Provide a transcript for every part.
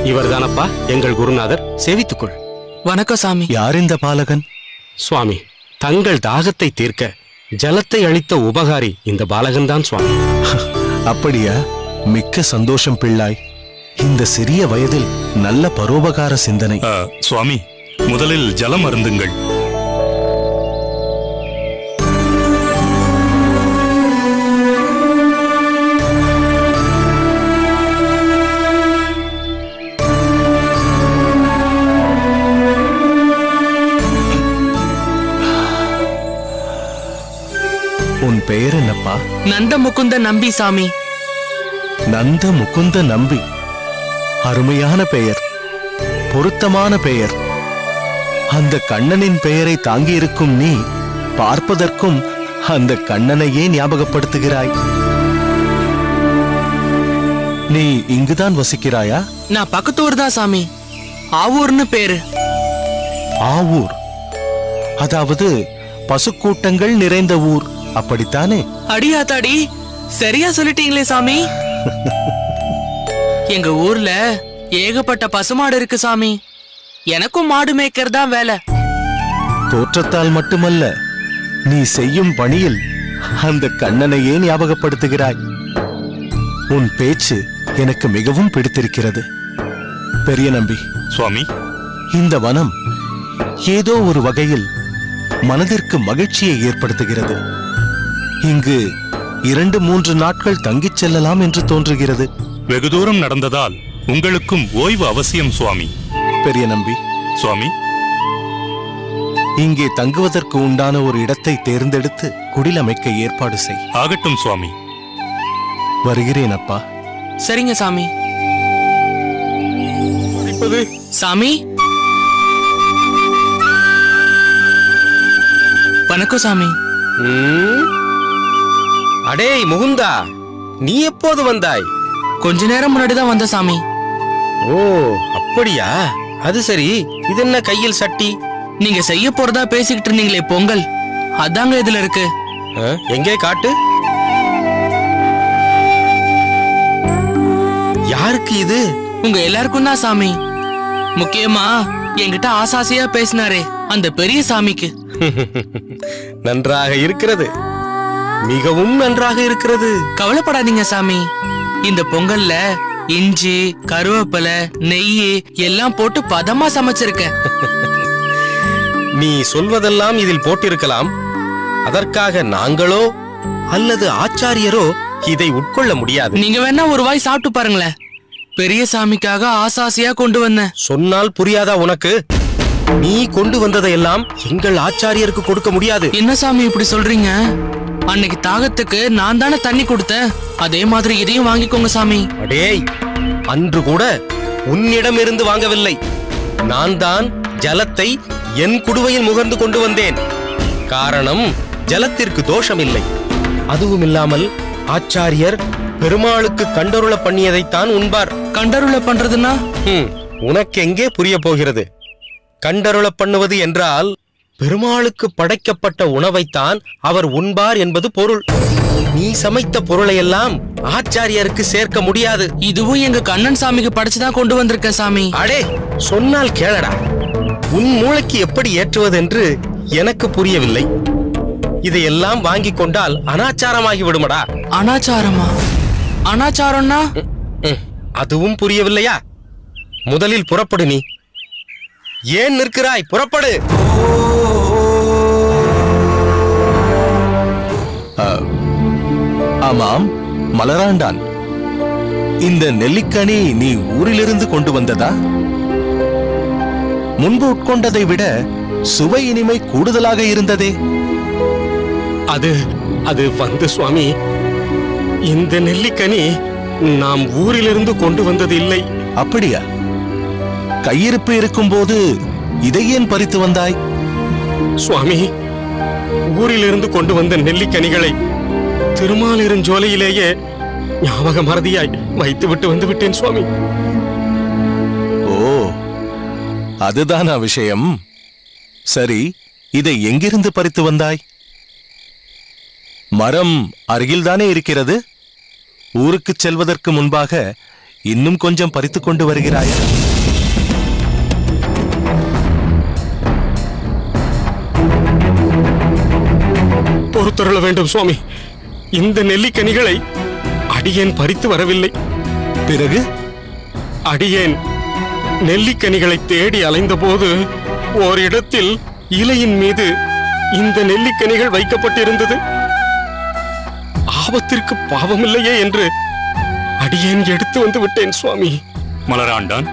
இவர்தானப்பா எங்கள் குருநாதர், சேவித்துக்கொள். வணக்கம் சாமி. யார் இந்த பாலகன்? சுவாமி, தங்கள் தாகத்தை தீர்க்க ஜலத்தை அளித்த உபகாரி இந்த பாலகன் தான் சுவாமி. அப்படியா? மிக்க சந்தோஷம் பிள்ளாய். இந்த சிறிய வயதில் நல்ல பரோபகார சிந்தனை. சுவாமி, முதலில் ஜலம் அருந்துங்கள். உன் பெயர் என்னப்பா? நந்த முகுந்த நம்பி சாமி. நந்த முகுந்த நம்பி. அருமையான பெயர், பொருத்தமான பெயர். அந்த கண்ணனின் பெயரை தாங்கியிருக்கும் நீ பார்ப்பதற்கும் அந்த கண்ணனையே ஞாபகப்படுத்துகிறாய். நீ இங்குதான் வசிக்கிறாயா? நான் பக்கத்தூர் தான் சாமி. ஆவூர்னு பேரு. ஆவூர், அதாவது பசுக்கூட்டங்கள் நிறைந்த ஊர், அப்படித்தானே? அடியாத்தாடி, சரியா சொல்லிட்டீங்களே சாமி. எங்க ஊர்ல ஏகப்பட்ட பசுமாடு இருக்கு சாமி. எனக்கும் மாடு மேய்க்கிறது தான் வேலை. தோற்றத்தால் மட்டுமல்ல, நீ செய்யும் பணியில் அந்த கண்ணனையே ஞாபகப்படுத்துகிறாய். உன் பேச்சு எனக்கு மிகவும் பிடித்திருக்கிறது. பெரிய நம்பி சுவாமி, இந்த வனம் ஏதோ ஒரு வகையில் மனதிற்கு மகிழ்ச்சியை ஏற்படுத்துகிறது. இங்கு 2-3 நாட்கள் தங்கிச் செல்லலாம் என்று தோன்றுகிறது. வெகு தூரம் நடந்ததால் உங்களுக்கும் ஓய்வு அவசியம் சுவாமி. பெரிய நம்பி சுவாமி, இங்கே தங்குவதற்கு உண்டான ஒரு இடத்தை தேர்ந்தெடுத்து குடிலமைக்க ஏற்பாடு செய். ஆகட்டும் சுவாமி. வருகிறேன் அப்பா. சரிங்க சாமி. சாமி, வணக்கம் சாமி. அடே முகுந்தா, நீ எப்போது வந்தாய்? கொஞ்ச நேரம் முன்னாடிதான் வந்த சாமி. ஓ, அப்படியா? அது சரி, இது என்ன கையில் சட்டி? நீங்க செய்ய போறதா பேசிக்கிட்டு இருந்தீங்களே பொங்கல், அதாங்க இதுல இருக்கு. எங்கே காட்டு? யாருக்கு இது? உங்க எல்லாருக்கும் தான் சாமி. முக்கியமா என்கிட்ட ஆசாசியா பேசினாரே அந்த பெரிய சாமிக்கு. நன்றாக இருக்கிறது, மிகவும் நன்றாக இருக்கிறது. கவலைப்படாதீங்க சாமி. இந்த பொங்கல்ல இஞ்சி, கருவேப்பிலை, நெய் எல்லாம் போட்டு பதமா சமைச்சிருக்கேன். நீ சொல்வதெல்லாம் இதில் போட்டிருக்கலாம். அதற்காக நாங்களோ அல்லது ஆச்சாரியரோ இதை உட்கொள்ள முடியாது. நீங்க வேணா ஒரு வாய் சாப்பிட்டு பாருங்களேன். பெரிய சாமிக்காக ஆசாசியா கொண்டு வந்தேன். சொன்னால் புரியாதா உனக்கு? நீ கொண்டு வந்ததையெல்லாம் எங்கள் ஆச்சாரியருக்கு கொடுக்க முடியாது. என்ன சாமி இப்படி சொல்றீங்க? அன்னைக்கு தாகத்துக்கு நான் தானே தண்ணி கொடுத்தேன். அதே மாதிரி இதையும் வாங்கிக்கோங்க சாமி. அடேய், அன்று கூட உன்னிடம் இருந்து வாங்கவில்லை. நான் தான் ஜலத்தை என் குடுவையில் முகர்ந்து கொண்டு வந்தேன். காரணம், ஜலத்திற்கு தோஷம் இல்லை. அதுவும் இல்லாமல் ஆச்சாரியர் பெருமாளுக்கு கண்டருள பண்ணியதைத்தான் உண்பார். கண்டருள பண்றதுன்னா உனக்கு எங்கே புரிய போகிறது? கண்டருள பண்ணுவது என்றால் பெருமாளுக்கு படைக்கப்பட்ட உணவைத்தான் அவர் உண்பார் என்பது பொருள். நீ சமைத்த பொருளையெல்லாம் ஆச்சாரியருக்கு சேர்க்க முடியாது. இதுவும் எங்க கண்ணன் சாமிக்கு படைச்சுதான் கொண்டு வந்திருக்க சாமி. அடே, சொன்னால் கேளடா. உன் மூளைக்கு எப்படி ஏற்றுவது என்று எனக்கு புரியவில்லை. இதையெல்லாம் வாங்கி கொண்டால் அனாச்சாரமாகி விடுமடா. அனாச்சாரமா? அனாச்சாரம்னா? அதுவும் புரியவில்லையா? முதலில் புறப்படு. நீ ஏன் நிற்கிறாய்? புறப்படு. ஆமாம் மலராண்டான், இந்த நெல்லிக்கனி நீ ஊரிலிருந்து கொண்டு வந்ததா? முன்பு உட்கொண்டதை விட சுவை இனிமை கூடுதலாக இருந்ததே. அது வந்து சுவாமி, இந்த நெல்லிக்கனி நாம் ஊரிலிருந்து கொண்டு வந்தது இல்லை. அப்படியா? கையிருப்பு இருக்கும் போது இதை ஏன் பறித்து வந்தாய்? சுவாமி, ஊரிலிருந்து கொண்டு வந்த நெல்லிக்கனிகளை திருமாலிருஞ்சோலையிலேயே ஞாபக மறதியாய் வைத்து விட்டு வந்து விட்டேன் சுவாமி. ஓ, அதுதானா விஷயம்? சரி, இதை எங்கிருந்து பறித்து வந்தாய்? மரம் அருகில்தானே இருக்கிறது. ஊருக்கு செல்வதற்கு முன்பாக இன்னும் கொஞ்சம் பறித்துக் கொண்டு வருகிறாயா? பொறுத்தருள வேண்டும் சுவாமி. இந்த நெல்லிக்கனிகளை அடியேன் பறித்து வரவில்லை. பிறகு அடியேன் நெல்லிக்கனிகளை தேடி அலைந்தபோது ஓரிடத்தில் இலையின் மீது இந்த நெல்லிக்கனிகள் வைக்கப்பட்டிருந்தது. ஆபத்திற்கு பாவமில்லையே என்று அடியேன் எடுத்து வந்து விட்டேன் சுவாமி. மலராண்டான்,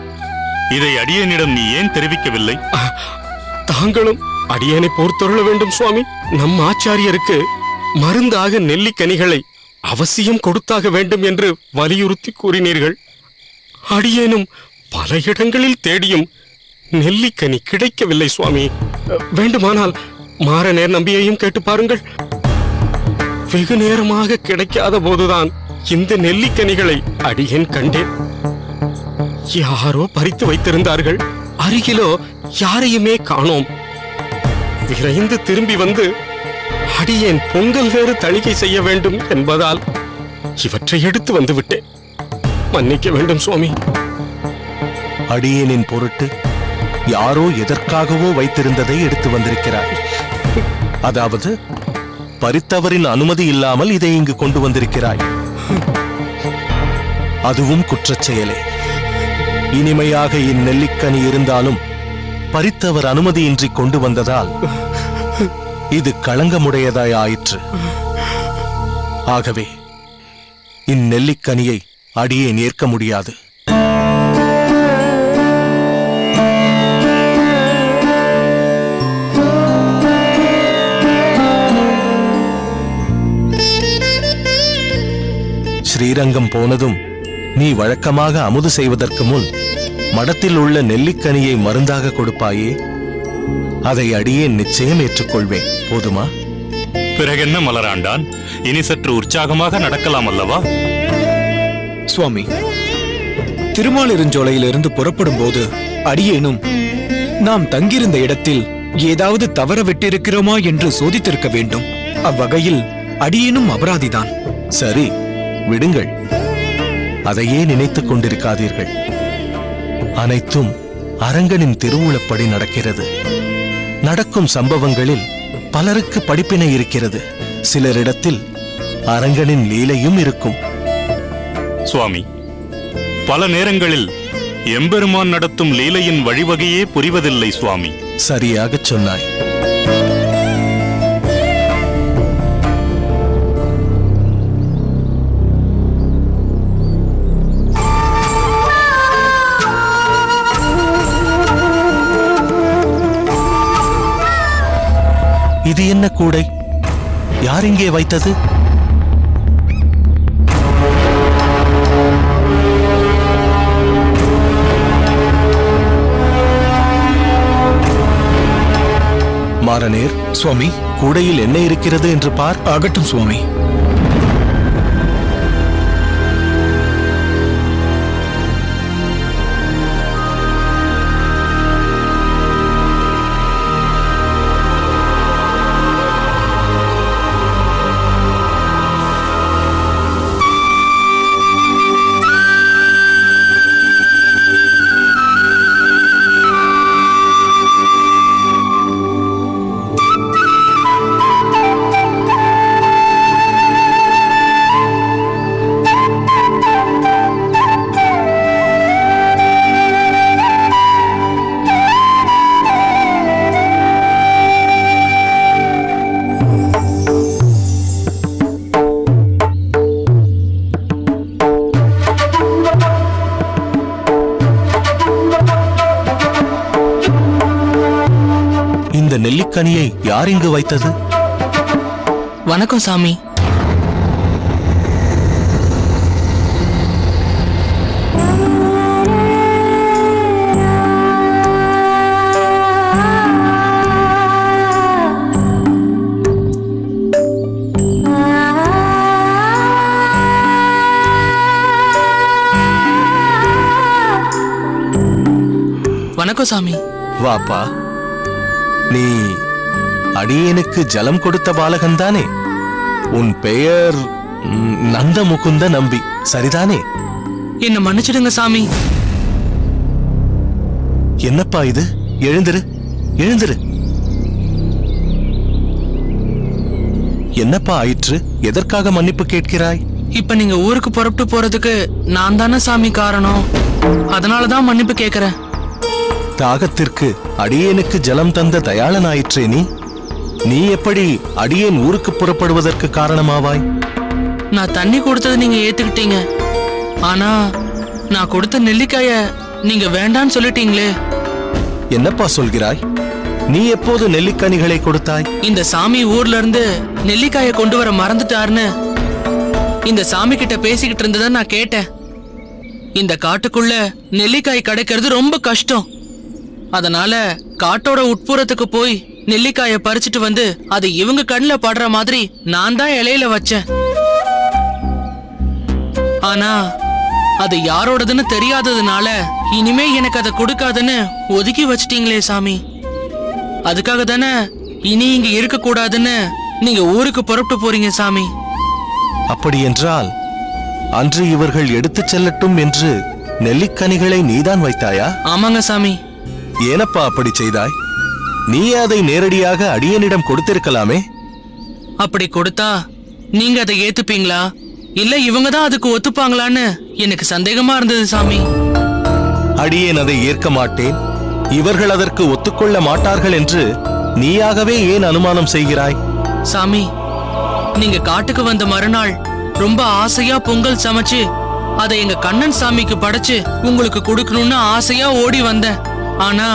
இதை அடியேனிடம் நீ ஏன் தெரிவிக்கவில்லை? தாங்களும் அடியேனை பொறுத்தருள வேண்டும் சுவாமி. நம் ஆச்சாரியருக்கு மருந்தாக நெல்லிக்கனிகளை அவசியம் கொடுத்தாக வேண்டும் என்று வலியுறுத்தி கூறினீர்கள். அடியேனும் பல இடங்களில் தேடியும் நெல்லிக்கனி கிடைக்கவில்லை சுவாமி. வேண்டுமானால் மாறநேர் நம்பியையும் கேட்டு பாருங்கள். வெகு நேரமாக கிடைக்காத போதுதான் இந்த நெல்லிக்கனிகளை அடியேன் கண்டேன். யாரோ பறித்து வைத்திருந்தார்கள். அருகிலோ யாரையுமே காணோம். விரைந்து திரும்பி வந்து அடியேன் பொங்கல் வேறு தணிக்கை செய்ய வேண்டும் என்பதால் இவற்றை எடுத்து வந்து விட்டேன். மன்னிக்க வேண்டும் சுவாமி. அடியேனின் பொருட்டு யாரோ எதற்காகவோ வைத்திருந்ததை எடுத்து வந்திருக்கிறாய். அதாவது பறித்தவரின் அனுமதி இல்லாமல் இதை இங்கு கொண்டு வந்திருக்கிறாய். அதுவும் குற்றச் செயலே. இனிமையாக இந்நெல்லிக்கனி இருந்தாலும் பறித்தவர் அனுமதியின்றி கொண்டு வந்ததால் இது களங்கமுடையதாய் ஆயிற்று. ஆகவே இந்நெல்லிக்கனியை அடியேன் ஏற்க முடியாது. ஸ்ரீரங்கம் போனதும் நீ வழக்கமாக அமுது செய்வதற்கு முன் மடத்தில் உள்ள நெல்லிக்கனியை மருந்தாக கொடுப்பாயே, அதை அடியேன் நிச்சயம் ஏற்றுக்கொள்வேன். போதுமா? பிறகென்ன மலராண்டான், இனி சற்று உற்சாகமாக நடக்கலாம் அல்லவா? சுவாமி, திருமாலிருஞ்சோலையிலிருந்து புறப்படும் போது அடியேனும் நாம் தங்கியிருந்த இடத்தில் ஏதாவது தவற விட்டிருக்கிறோமா என்று சோதித்திருக்க வேண்டும். அவ்வகையில் அடியேனும் அபராதிதான். சரி, விடுங்கள். அதையே நினைத்துக் கொண்டிருக்காதீர்கள். அனைத்தும் அரங்கனின் திருவுளப்படி நடக்கிறது. நடக்கும் சம்பவங்களில் பலருக்கு படிப்பினை இருக்கிறது. சிலரிடத்தில் அரங்கனின் லீலையும் இருக்கும். சுவாமி, பல நேரங்களில் எம்பெருமான் நடத்தும் லீலையின் வழிவகையே புரிவதில்லை சுவாமி. சரியாகச் சொன்னாய். இது என்ன கூடை? யார் இங்கே வைத்தது? மாறநேர், சுவாமி, கூடையில் என்ன இருக்கிறது என்று பார். ஆகட்டும் சுவாமி. இந்த நெல்லிக்கனியை யார் இங்கு வைத்தது? வணக்கம் சாமி. வணக்கம் சாமி. வாப்பா, நீ அடியேனுக்கு ஜலம் கொடுத்த பாலகன் தானே? உன் பெயர் நந்த முகுந்த நம்பி, சரிதானே? என்ன மன்னிச்சிடுங்க சாமி. என்னப்பா இது? எழுந்திரு, எழுந்திரு. என்னப்பா ஆயிற்று? எதற்காக மன்னிப்பு கேட்கிறாய்? இப்ப நீங்க ஊருக்கு புறப்பட்டு போறதுக்கு நான் தானே சாமி காரணம். அதனாலதான் மன்னிப்பு கேக்குறேன். தாகத்திற்கு அடியேனுக்கு ஜலம் தந்த தயாளன் ஆயிற்றே நீ. நீ எப்படி அடியேன் ஊருக்கு புறப்படுவதற்கு காரணமாவாய்? நான் தண்ணி கொடுத்தது நீங்க ஏத்துக்கிட்டீங்க. ஆனா நான் கொடுத்த நெல்லிக்காய நீங்க வேண்டான்னு சொல்லிட்டீங்களே. என்னப்பா சொல்கிறாய்? நீ எப்போது நெல்லிக்கனிகளை கொடுத்தாய்? இந்த சாமி ஊர்ல இருந்து நெல்லிக்காய கொண்டு வர மறந்துட்டாருன்னு இந்த சாமி கிட்ட பேசிக்கிட்டு இருந்தத நான் கேட்டேன். இந்த காட்டுக்குள்ள நெல்லிக்காய் கிடைக்கிறது ரொம்ப கஷ்டம். அதனால காட்டோட உட்புறத்துக்கு போய் நெல்லிக்காய பறிச்சுட்டு வந்து அது இவங்க கண்ணுல படுற மாதிரி நான் தான் இலையில வச்சேன். ஆனா அது யாரோடதுன்னு தெரியாததுனால இனிமே எனக்கு அதை கொடுக்காதுன்னு ஒதுக்கி வச்சிட்டீங்களே சாமி. அதுக்காக தானே இனி இங்க இருக்க கூடாதுன்னு நீங்க ஊருக்கு புறப்பட்டு போறீங்க சாமி. அப்படி என்றால் அன்று இவர்கள் எடுத்துச் செல்லட்டும் என்று நெல்லிக்கனிகளை நீதான் வைத்தாயா? ஆமாங்க சாமி. ஏனப்பா அப்படி செய்தாய்? நீ அதை நேரடியாக அடியனிடம் கொடுத்திருக்கலாமே. அப்படி கொடுத்தா நீங்க அதை ஏத்துப்பீங்களா இல்ல இவங்க தான் அதுக்கு ஒத்துப்பாங்களான்னு எனக்கு சந்தேகமா இருந்தது சாமி. அடியேன் அதை ஏற்க மாட்டேன், இவர்கள் அதற்கு ஒத்துக்கொள்ள மாட்டார்கள் என்று நீயாகவே ஏன் அனுமானம் செய்கிறாய்? சாமி, நீங்க காட்டுக்கு வந்த மறுநாள் ரொம்ப ஆசையா பொங்கல் சமைச்சு அதை எங்க கண்ணன் சாமிக்கு படைச்சு உங்களுக்கு கொடுக்கணும்னு ஆசையா ஓடி வந்தேன். ஆனா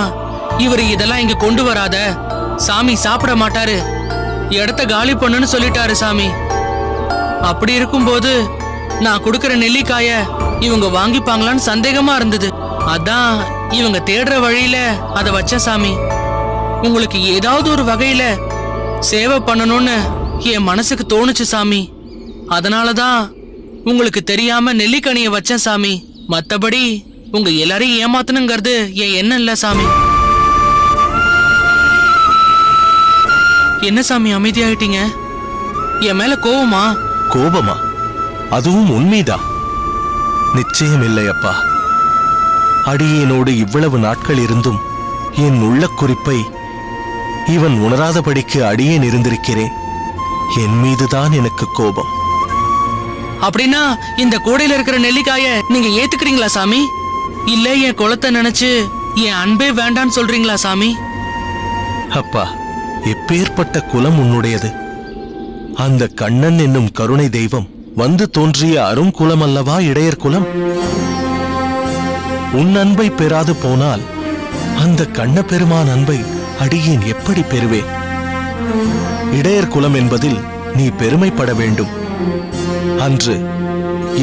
இவரு இதெல்லாம் இங்க கொண்டு வராத, சாமி சாப்பிட மாட்டாரு, இடத்த காலி பண்ணுன்னு சொல்லிட்டாரு சாமி. அப்படி இருக்கும்போது நான் கொடுக்கற நெல்லிக்காய இவங்க வாங்கிப்பாங்களான்னு சந்தேகமா இருந்தது. அதான் இவங்க தேடுற வழியில அதை வச்ச சாமி. உங்களுக்கு ஏதாவது ஒரு வகையில சேவை பண்ணணும்னு என் மனசுக்கு தோணுச்சு சாமி. அதனாலதான் உங்களுக்கு தெரியாம நெல்லிக்கனிய வச்சேன் சாமி. மத்தபடி உங்க எல்லாரையும் ஏமாத்தணுங்கிறது என் எண்ணம் இல்ல சாமி. என்ன சாமி அமைதியாயிட்டீங்க? என் மேல கோவமா? கோபமா? அதுவும் உண்மைதான். நிச்சயம் இல்லையப்பா. அடியேனோடு இவ்வளவு நாட்கள் இருந்தும் என் உள்ள குறிப்பை இவன் உணராதபடிக்கு அடியேன் இருந்திருக்கிறேன். என் மீதுதான் எனக்கு கோபம். அப்படின்னா இந்த கூடையில இருக்கிற நெல்லிக்காய நீங்க ஏத்துக்கிறீங்களா சாமி? இல்ல என் குலத்தை நினைச்சு என் அன்பே வேண்டான்னு சொல்றீங்களா சாமி? அப்பா, எப்பேற்பட்ட குலம் உன்னுடையது? அந்த கண்ணன் என்னும் கருணை தெய்வம் வந்து தோன்றிய அருங்குலம் அல்லவா இடையர் குலம்? உன் அன்பை பெறாது போனால் அந்த கண்ண பெருமான் அன்பை அடியேன் எப்படி பெறுவேன்? இடையர் குலம் என்பதில் நீ பெருமைப்பட வேண்டும். அன்று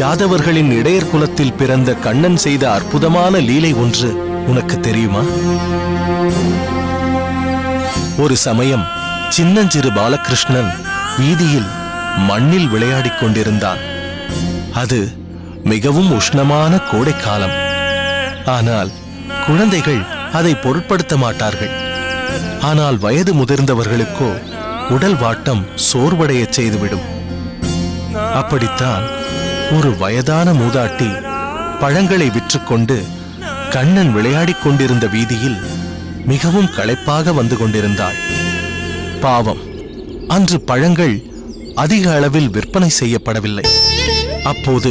யாதவர்களின் இடையர் குலத்தில் பிறந்த கண்ணன் செய்த அற்புதமான லீலை ஒன்று உனக்கு தெரியுமா? ஒரு சமயம் சின்னஞ்சிறு பாலகிருஷ்ணன் வீதியில் மண்ணில் விளையாடிக் கொண்டிருந்தான். அது மிகவும் உஷ்ணமான கோடைக்காலம். ஆனால் குழந்தைகள் அதை பொருட்படுத்த மாட்டார்கள். ஆனால் வயது முதிர்ந்தவர்களுக்கோ உடல் வாட்டம் சோர்வடையச் செய்துவிடும். அப்படித்தான் ஒரு வயதான மூதாட்டி பழங்களை விற்றுக்கொண்டு கண்ணன் விளையாடிக் கொண்டிருந்த வீதியில் மிகவும் களைப்பாக வந்து கொண்டிருந்தாள். பாவம், அன்று பழங்கள் அதிக அளவில் விற்பனை செய்யப்படவில்லை. அப்போது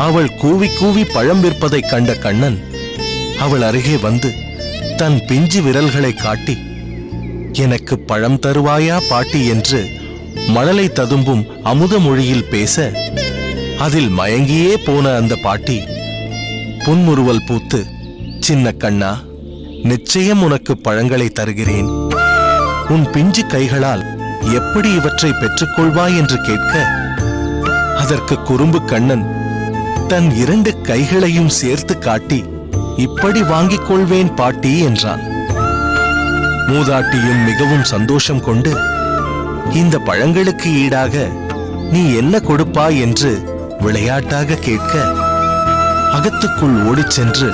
அவள் கூவி கூவி பழம் விற்பதைக் கண்ட கண்ணன் அவள் அருகே வந்து தன் பிஞ்சு விரல்களை காட்டி, எனக்கு பழம் தருவாயா பாட்டி என்று மழலை ததும்பும் அமுத மொழியில் பேச, அதில் மயங்கியே போன அந்த பாட்டி புன்முறுவல் பூத்து, சின்ன கண்ணா, நிச்சயம் உனக்கு பழங்களை தருகிறேன், உன் பிஞ்சு கைகளால் எப்படி இவற்றை பெற்றுக்கொள்வாய் என்று கேட்க, அதற்கு குறும்பு கண்ணன் தன் 2 கைகளையும் சேர்த்து காட்டி, இப்படி வாங்கிக் கொள்வேன் பாட்டி என்றான். மூதாட்டியும் மிகவும் சந்தோஷம் கொண்டு, இந்த பழங்களுக்கு ஈடாக நீ என்ன கொடுப்பாய் என்று விளையாட்டாக கேட்க, அகத்துக்குள் ஓடிச் சென்று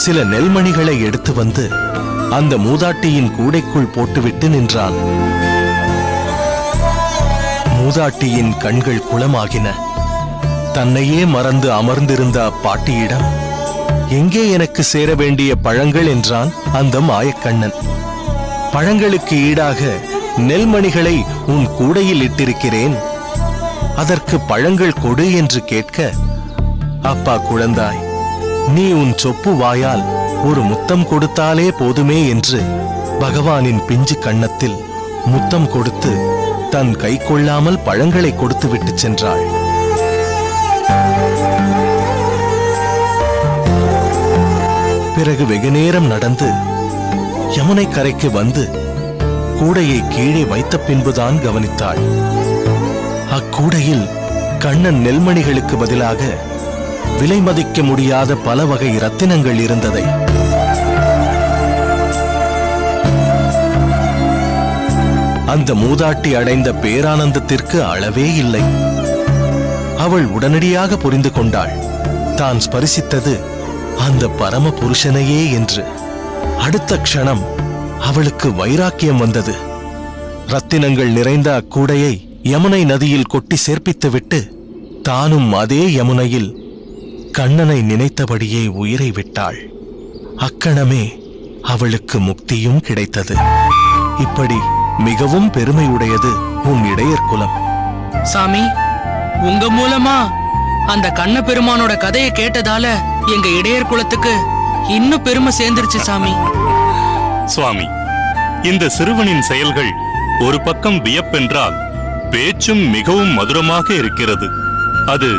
சில நெல்மணிகளை எடுத்து வந்து அந்த மூதாட்டியின் கூடைக்குள் போட்டுவிட்டு நின்றான். மூதாட்டியின் கண்கள் குளமாகின. தன்னையே மறந்து அமர்ந்திருந்த அப்பாட்டியிடம் எங்கே எனக்கு சேர வேண்டிய பழங்கள் என்றான் அந்த மாயக்கண்ணன். பழங்களுக்கு ஈடாக நெல்மணிகளை உன் கூடையில் இட்டிருக்கிறேன், அதற்கு பழங்கள் கொடு என்று கேட்க, அப்பா குழந்தாய், நீ உன் சொப்பு வாயால் ஒரு முத்தம் கொடுத்தாலே போதுமே என்று பகவானின் பிஞ்சு கன்னத்தில் முத்தம் கொடுத்து தன் கை கொள்ளாமல் பழங்களை கொடுத்து விட்டு சென்றாள். பிறகு வெகுநேரம் நடந்து யமுனை கரைக்கு வந்து கூடையை கீழே வைத்த பின்புதான் கவனித்தாள். அக்கூடையில் கண்ணன் நெல்மணிகளுக்கு பதிலாக விலை மதிக்க முடியாத பல வகை ரத்தினங்கள் இருந்ததை. அந்த மூதாட்டி அடைந்த பேரானந்தத்திற்கு அளவே இல்லை. அவள் உடனடியாக புரிந்து கொண்டாள், தான் ஸ்பரிசித்தது அந்த பரம புருஷனையே என்று. அடுத்த க்ஷணம் அவளுக்கு வைராக்கியம் வந்தது. ரத்தினங்கள் நிறைந்த அக்கூடையை யமுனை நதியில் கொட்டி சேர்ப்பித்துவிட்டு தானும் அதே யமுனையில் கண்ணனை நினைத்தபடியே உயிரை விட்டாள். அக்கணமே அவளுக்கு முக்தியும் கிடைத்தது. இப்படி மிகவும் பெருமையுடையது உன் இடையர் குலம். சாமி, உங்க மூலமா அந்த கண்ண பெருமானோட கதையை கேட்டதால எங்க இடையர் குலத்துக்கு இன்னும் பெருமை சேர்ந்துருச்சு சாமி. சுவாமி, இந்த சிறுவனின் செயல்கள் ஒரு பக்கம் வியப்பென்றால் பேச்சும் மிகவும் மதுரமாக இருக்கிறது. அது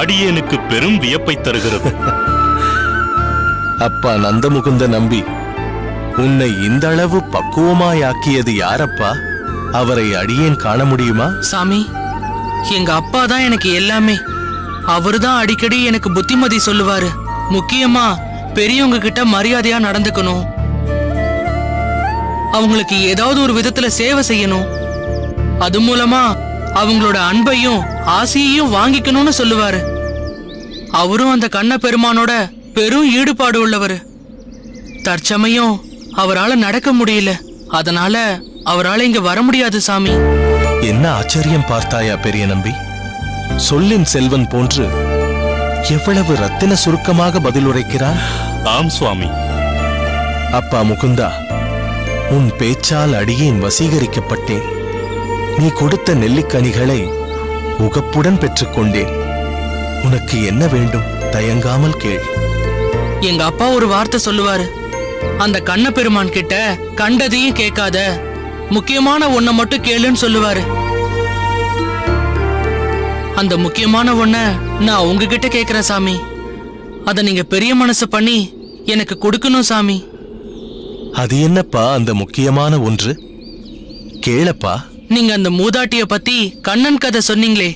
அடியேனுக்கு பெரும் வியப்பை தருகிறது. அப்பா நந்தமுகுந்த நம்பி, உன்னை இந்த அளவு பக்குவமாயாக்கியது யாரப்பா? அவரை அடியேன் காண முடியுமா? சாமி, எங்க அப்பா தான் எனக்கு எல்லாமே. அவருதான் அடிக்கடி எனக்கு புத்திமதி சொல்லுவாரு. முக்கியமா பெரியவங்க கிட்ட மரியாதையா நடந்துக்கணும், அவங்களுக்கு ஏதாவது ஒரு விதத்துல சேவை செய்யணும், அது மூலமா அவங்களோட அன்பையும் ஆசையையும் வாங்கிக்கணும்னு சொல்லுவாரு. அவரும் அந்த கண்ண பெருமானோட பெரும் ஈடுபாடு உள்ளவர். தற்சமயம் அவரால நடக்க முடியல, அதனால அவரால இங்க வர முடியாது சாமி. என்ன ஆச்சரியம் பார்த்தாயா பெரிய நம்பி? சொல்லின் செல்வன் போன்று எவ்வளவு ரத்தின சுருக்கமாக பதில் உரைக்கிறான். ஆம் சுவாமி. அப்பா முகுந்தா, உன் பேச்சால் அடியேன் வசீகரிக்கப்பட்டேன். நீ கொடுத்த நெல்லிக்கனிகளை உகப்புடன் பெற்றுக்கொண்டேன். உனக்கு என்ன வேண்டும்? தயங்காமல் கேள். எங்க அப்பா ஒரு வார்த்தை சொல்லுவாரு, அந்த கண்ண பெருமான் கிட்ட கண்டதையும் கேட்காத, முக்கியமான ஒன்ன மட்டும் கேளுன்னு சொல்லுவாரு. அந்த முக்கியமான ஒன்ன நான் உங்ககிட்ட கேக்குறேன் சாமி. அத நீங்க பெரிய மனசு பண்ணி எனக்கு கொடுக்கணும் சாமி. அது என்னப்பா அந்த முக்கியமான ஒன்று? கேளப்பா. நீங்க அந்த மூதாட்டிய பத்தி கண்ணன் கதை சொன்னீங்களே,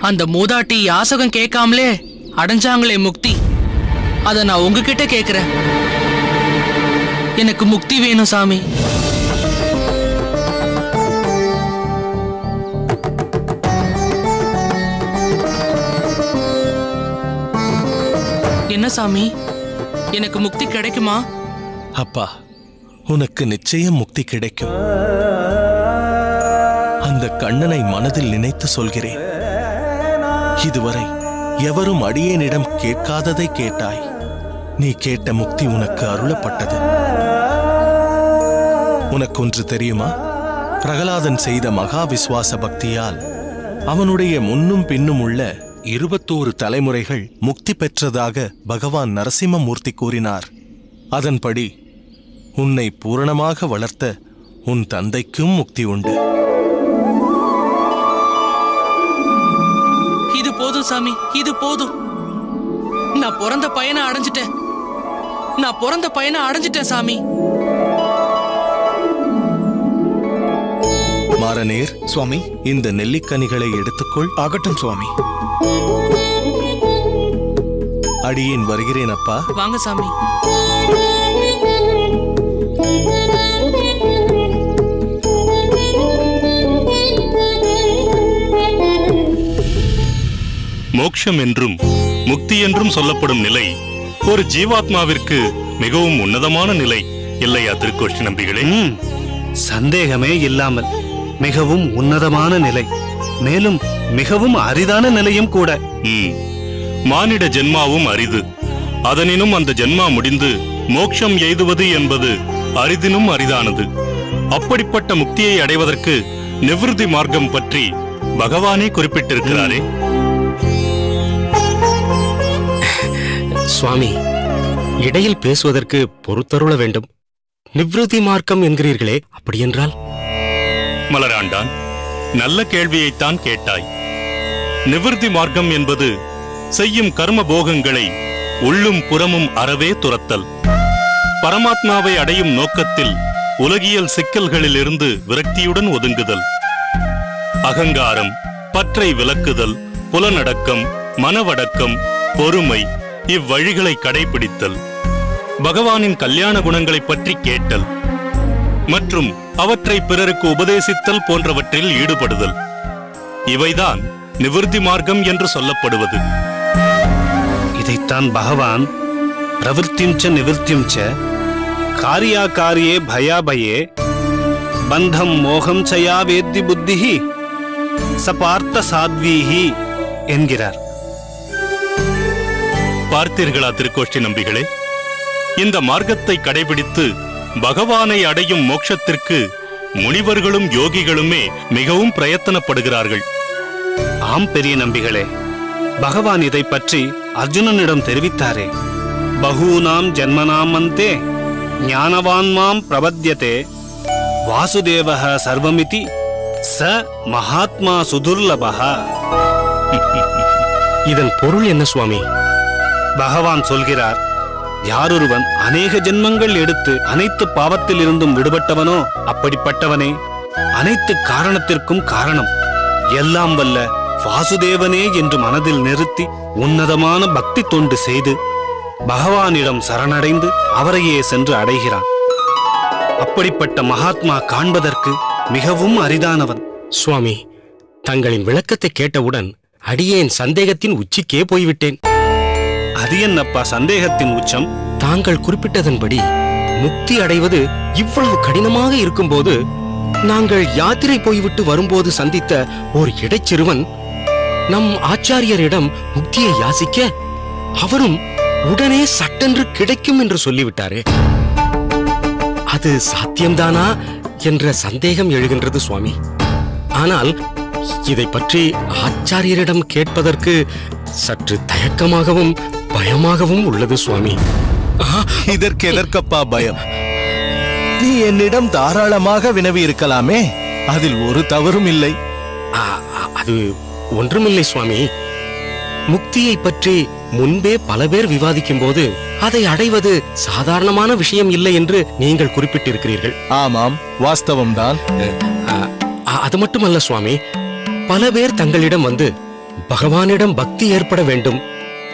அந்த மூதாட்டி யாசகம் கேட்காமலே அடைஞ்சாங்களே முக்தி, அத நான் உங்ககிட்ட கேக்குறேன். எனக்கு முக்தி வேணும் சாமி. என்ன சாமி, எனக்கு முக்தி கிடைக்குமா? அப்பா, உனக்கு நிச்சயம் முக்தி கிடைக்கும். அந்த கண்ணனை மனதில் நினைத்து சொல்கிறேன். இதுவரை எவரும் அடியேனிடம் கேட்காததை கேட்டாய். நீ கேட்ட முக்தி உனக்கு அருளப்பட்டது. உனக்கொன்று தெரியுமா? பிரகலாதன் செய்த மகா விசுவாச பக்தியால் அவனுடைய முன்னும் பின்னும் உள்ள 21 தலைமுறைகள் முக்தி பெற்றதாக பகவான் நரசிம்மமூர்த்தி கூறினார். அதன்படி உன்னை பூரணமாக வளர்த்த உன் தந்தைக்கும் முக்தி உண்டு. இது போதும் சாமி, இது போதும். நான் பிறந்த பையனை அடைஞ்சிட்டேன், நான் பிறந்த பையனை அடைஞ்சிட்டேன் சாமி. மாரநேர் சுவாமி, இந்த நெல்லிக்கனிகளை எடுத்துக்கொள். ஆகட்டும் சுவாமி. அடியேன் வருகிறேன் அப்பா. வாங்க சாமி. மோட்சம் என்றும் முக்தி என்றும் சொல்லப்படும் நிலை ஒரு ஜீவாத்மாவிற்கு மிகவும் உன்னதமான நிலை இல்லையா திருக்கோஷ்டி நம்பிகளே? சந்தேகமே இல்லாமல் மிகவும் உன்னதமான நிலை. மேலும் மிகவும் அரிதான நிலையும் கூட. மானிட ஜென்மாவும் அரிது. அதனினும் அந்த ஜென்மா முடிந்து மோட்சம் எய்துவது என்பது அரிதினும் அரிதானது. அப்படிப்பட்ட முக்தியை அடைவதற்கு நிவிருத்தி மார்க்கம் பற்றி பகவானே குறிப்பிட்டிருக்கிறாரே. சுவாமி, இடையில் பேசுவதற்கு பொறுத்தருள வேண்டும். நிவிருத்தி மார்க்கம் என்கிறீர்களே, அப்படியென்றால்? மலராண்டான், நல்ல கேள்வியைத்தான் கேட்டாய். நிவிருத்தி மார்க்கம் என்பது செய்யும் கர்ம போகங்களை உள்ளும் புறமும் அறவே துரத்தல், பரமாத்மாவை அடையும் நோக்கத்தில் உலகியல் சிக்கல்களிலிருந்து விரக்தியுடன் ஒதுங்குதல், அகங்காரம், பற்றை விலக்குதல், புலனடக்கம், மனவடக்கம், பொறுமை, இவ்வழிகளை கடைபிடித்தல், பகவானின் கல்யாண குணங்களைப் பற்றி கேட்டல் மற்றும் அவற்றை பிறருக்கு உபதேசித்தல் போன்றவற்றில் ஈடுபடுதல், இவைதான் நிவிருத்தி மார்க்கம் என்று சொல்லப்படுவது. இதைத்தான் பகவான் பிரவೃತ್ತಿಂ ச நிவிருத்திம் ச காரியாகாரியே பயாபயே பந்தம் மோகம் சயா வேத்தி புத்திஹி சபார்த்த சாத்வீஹி என்கிறார். பார்த்தீர்களா திருக்கோஷ்டி நம்பிகளே? இந்த மார்க்கத்தை கடைபிடித்து பகவானை அடையும் மோட்சத்திற்கு முனிவர்களும் யோகிகளுமே மிகவும் பிரயத்தனப்படுகிறார்கள். ஆம் பெரிய நம்பிகளே, பகவான் இதை பற்றி அர்ஜுனனிடம் தெரிவித்தாரே. பகூனாம் ஜன்மனாம் அந்தே ஞானவான் மாம் பிரபத்யதே வாசுதேவஹ சர்வமிதி ச மகாத்மா சுதுர்லபஹ. இதன் பொருள் என்ன சுவாமி? பகவான் சொல்கிறார், யாரொருவன் அநேக ஜென்மங்கள் எடுத்து அனைத்து பாவத்தில் இருந்தும் விடுபட்டவனோ அப்படிப்பட்டவனே அனைத்து காரணத்திற்கும் காரணம், எல்லாம் வல்ல வாசுதேவனே என்று மனதில் நிறுத்தி உன்னதமான பக்தி தொண்டு செய்து பகவானிடம் சரணடைந்து அவரையே சென்று அடைகிறான். அப்படிப்பட்ட மகாத்மா காண்பதற்கு மிகவும் அரிதானவன். சுவாமி, தங்களின் விளக்கத்தை கேட்டவுடன் அடியேன் சந்தேகத்தின் உச்சிக்கே போய்விட்டேன். அது என்னப்பா சந்தேகத்தின் உச்சம்? தாங்கள் குறிப்பிட்டதன்படி முக்தி அடைவது இவ்வளவு கடினமாக இருக்கும்போது, நாங்கள் யாத்திரை போய்விட்டு வரும்போது சந்தித்த ஒரு இடைச்சிறுவன் நம் ஆச்சாரியரிடம் முக்தியை யாசிக்க அவரும் உடனே சட்டென்று கிடைக்கும் என்று சொல்லிவிட்டாரே, அது சாத்தியம்தானா என்ற சந்தேகம் எழுகின்றது சுவாமி. ஆனால் இதை பற்றி ஆச்சாரியரிடம் கேட்பதற்கு சற்று தயக்கமாகவும் பயமாகவும் உள்ளது சுவாமி. இதற்கு எதற்கப்பா பயம்? நீ என்னிடம் தாராளமாக வினவி இருக்கலாமே, அதில் ஒரு தவறும் இல்லை. அது ஒன்றுமில்லை சுவாமி. முக்தியை பற்றி முன்பே பல பேர் விவாதிக்கும் போது அதை அடைவது சாதாரணமான விஷயம் இல்லை என்று நீங்கள் குறிப்பிட்டிருக்கிறீர்கள். ஆமாம், வாஸ்தவம்தான். அது மட்டுமல்ல சுவாமி, பல பேர் தங்களிடம் வந்து பகவானிடம் பக்தி ஏற்பட வேண்டும்,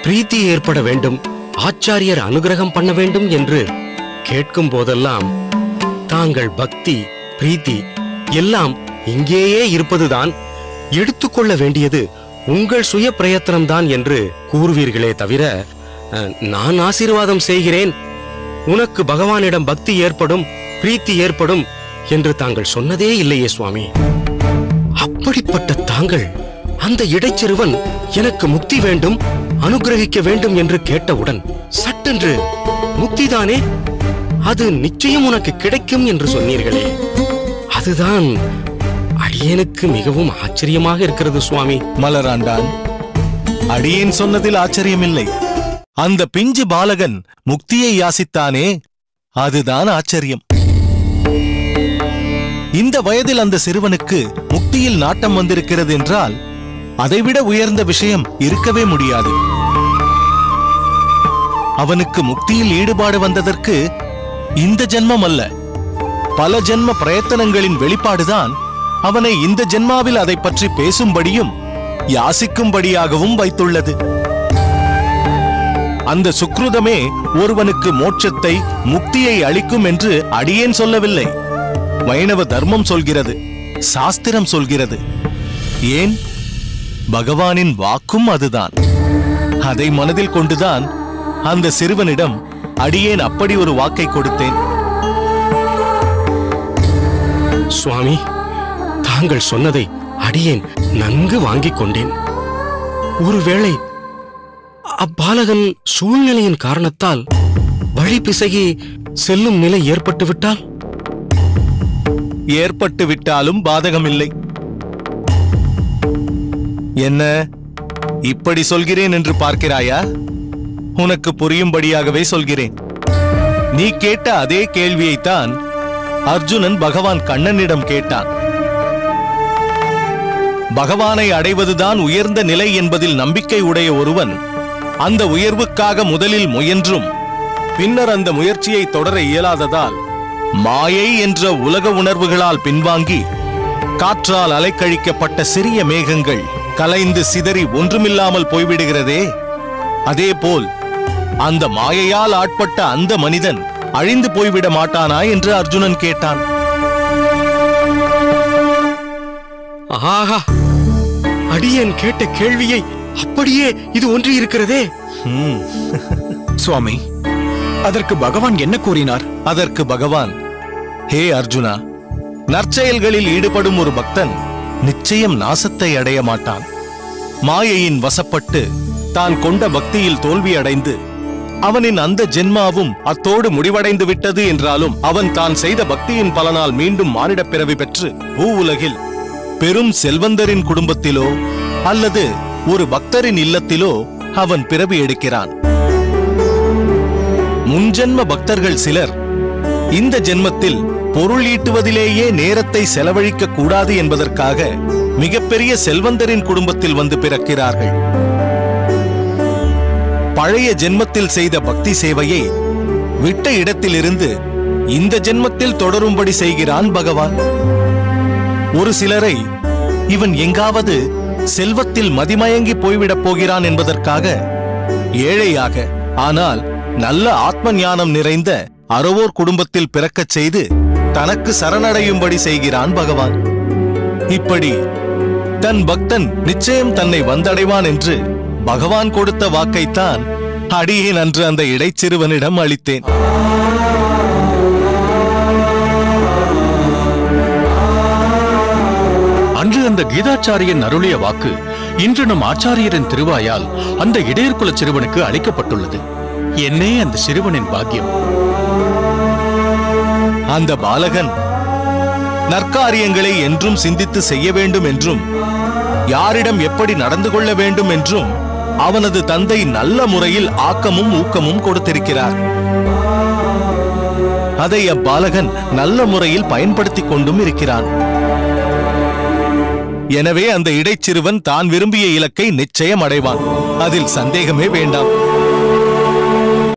பிரீத்தி ஏற்பட வேண்டும், ஆச்சாரியர் அனுகிரகம் பண்ண வேண்டும் என்று கேட்கும் போதெல்லாம் தாங்கள் பக்தி பிரீத்தி எல்லாம் இங்கேயே இருப்பதுதான், எடுத்துக்கொள்ள வேண்டியது உங்கள் சுய பிரயத்தனம்தான் என்று கூறுவீர்களே தவிர, நான் ஆசீர்வாதம் செய்கிறேன், உனக்கு பகவானிடம் பக்தி ஏற்படும் பிரீத்தி ஏற்படும் என்று தாங்கள் சொன்னதே இல்லையே சுவாமி. அப்படிப்பட்ட தாங்கள் அந்த இடைச்சிறுவன் எனக்கு முக்தி வேண்டும், அனுகிரகிக்க வேண்டும் என்று கேட்டவுடன் சட்டென்று முக்திதானே, அது நிச்சயம் உனக்கு கிடைக்கும் என்று சொன்னீர்களே, அதுதான் அடியேனுக்கு மிகவும் ஆச்சரியமாக இருக்கிறது சுவாமி. மலராண்டான், அடியேன் சொன்னதில் ஆச்சரியமில்லை. அந்த பிஞ்சு பாலகன் முக்தியை யாசித்தானே, அதுதான் ஆச்சரியம். இந்த வயதில் அந்த சிறுவனுக்கு முக்தியில் நாட்டம் வந்திருக்கிறது என்றால் அதைவிட உயர்ந்த விஷயம் இருக்கவே முடியாது. அவனுக்கு முக்தியில் ஈடுபாடு வந்ததற்கு இந்த ஜென்மம் அல்ல, பல ஜென்ம பிரயத்தனங்களின் வெளிப்பாடுதான் அவனை இந்த ஜென்மாவில் அதை பற்றி பேசும்படியும் யாசிக்கும்படியாகவும் வைத்துள்ளது. அந்த சுக்ருதமே ஒருவனுக்கு மோட்சத்தை முக்தியை அளிக்கும் என்று அடியேன் சொல்லவில்லை. வைணவ தர்மம் சொல்கிறது, சாஸ்திரம் சொல்கிறது. ஏன், பகவானின் வாக்கும் அதுதான். அதை மனதில் கொண்டுதான் அந்த சிறுவனிடம் அடியேன் அப்படி ஒரு வாக்கை கொடுத்தேன். சுவாமி, தாங்கள் சொன்னதை அடியேன் நன்கு வாங்கிக் கொண்டேன். ஒருவேளை அப்பாலகன் சூழ்நிலையின் காரணத்தால் வழி பிசகி செல்லும் நிலை ஏற்பட்டுவிட்டால்? ஏற்பட்டு விட்டாலும் பாதகமில்லை. என்ன இப்படி சொல்கிறேன் என்று பார்க்கிறாயா? உனக்கு புரியும்படியாகவே சொல்கிறேன். நீ கேட்ட அதே கேள்வியைத்தான் அர்ஜுனன் பகவான் கண்ணனிடம் கேட்டான். பகவானை அடைவதுதான் உயர்ந்த நிலை என்பதில் நம்பிக்கை உடைய ஒருவன் அந்த உயர்வுக்காக முதலில் முயன்றும் பின்னர் அந்த முயற்சியை தொடர இயலாததால் மாயை என்ற உலக உணர்வுகளால் பின்வாங்கி காற்றால் அலைக்கழிக்கப்பட்ட சிறிய மேகங்கள் கலைந்து சிதறி ஒன்றுமில்லாமல் போய்விடுகிறதே, அதேபோல் அந்த மாயையால் ஆட்பட்ட அந்த மனிதன் அழிந்து போய்விட மாட்டானா என்று அர்ஜுனன் கேட்டான். ஆஹா, அடியேன் கேட்ட கேள்வியை அப்படியே இது ஒன்றி இருக்கிறதே. சுவாமி, அதற்கு பகவான் என்ன கூறினார்? அதற்கு பகவான், ஹே அர்ஜுனா, நற்செயல்களில் ஈடுபடும் ஒரு பக்தன் நிச்சயம் நாசத்தை அடைய மாட்டான். மாயையின் வசப்பட்டு தான் கொண்ட பக்தியில் தோல்வி அடைந்து அவனின் அந்த ஜென்மாவும் அத்தோடு முடிவடைந்து விட்டது என்றாலும் அவன் தான் செய்த பக்தியின் பலனால் மீண்டும் மானிடப் பிறவி பெற்று பூவுலகில் பெரும் செல்வந்தரின் குடும்பத்திலோ அல்லது ஒரு பக்தரின் இல்லத்திலோ அவன் பிறவி எடுக்கிறான். முன்ஜென்ம பக்தர்கள் சிலர் இந்த ஜென்மத்தில் பொருள் ஈட்டுவதிலேயே நேரத்தை செலவழிக்க கூடாது என்பதற்காக மிகப்பெரிய செல்வந்தரின் குடும்பத்தில் வந்து பிறக்கிறார்கள். பழைய ஜென்மத்தில் செய்த பக்தி சேவையை விட்ட இடத்திலிருந்து இந்த ஜென்மத்தில் தொடரும்படி செய்கிறான் பகவான். ஒரு சிலரை இவன் எங்காவது செல்வத்தில் மதிமயங்கி போய்விடப் போகிறான் என்பதற்காக ஏழையாக ஆனால் நல்ல ஆத்ம ஞானம் நிறைந்த அறவோர் குடும்பத்தில் பிறக்கச் செய்து தனக்கு சரணடையும்படி செய்கிறான் பகவான். இப்படி தன் பக்தன் நிச்சயம் தன்னை வந்தடைவான் என்று பகவான் கொடுத்த வாக்கைத்தான் அடியேன் அன்று அந்த இடைச்சிறுவனிடம் அளித்தேன். அன்று அந்த கீதாச்சாரியன் அருளிய வாக்கு இன்று நம் ஆச்சாரியரின் திருவாயால் அந்த இடையர்குல சிறுவனுக்கு அளிக்கப்பட்டுள்ளது. என்னே அந்த சிறுவனின் பாக்கியம். அந்த பாலகன் நற்காரியங்களை என்றும் சிந்தித்து செய்ய வேண்டும் என்றும் யாரிடம் எப்படி நடந்து கொள்ள வேண்டும் என்றும் அவனது தந்தை நல்ல முறையில் ஆக்கமும் ஊக்கமும் கொடுத்திருக்கிறார். அதை அப்பாலகன் நல்ல முறையில் பயன்படுத்திக் கொண்டும் இருக்கிறான். எனவே அந்த இடைச்சிறுவன் தான் விரும்பிய இலக்கை நிச்சயம் அடைவான். அதில் சந்தேகமே வேண்டாம்.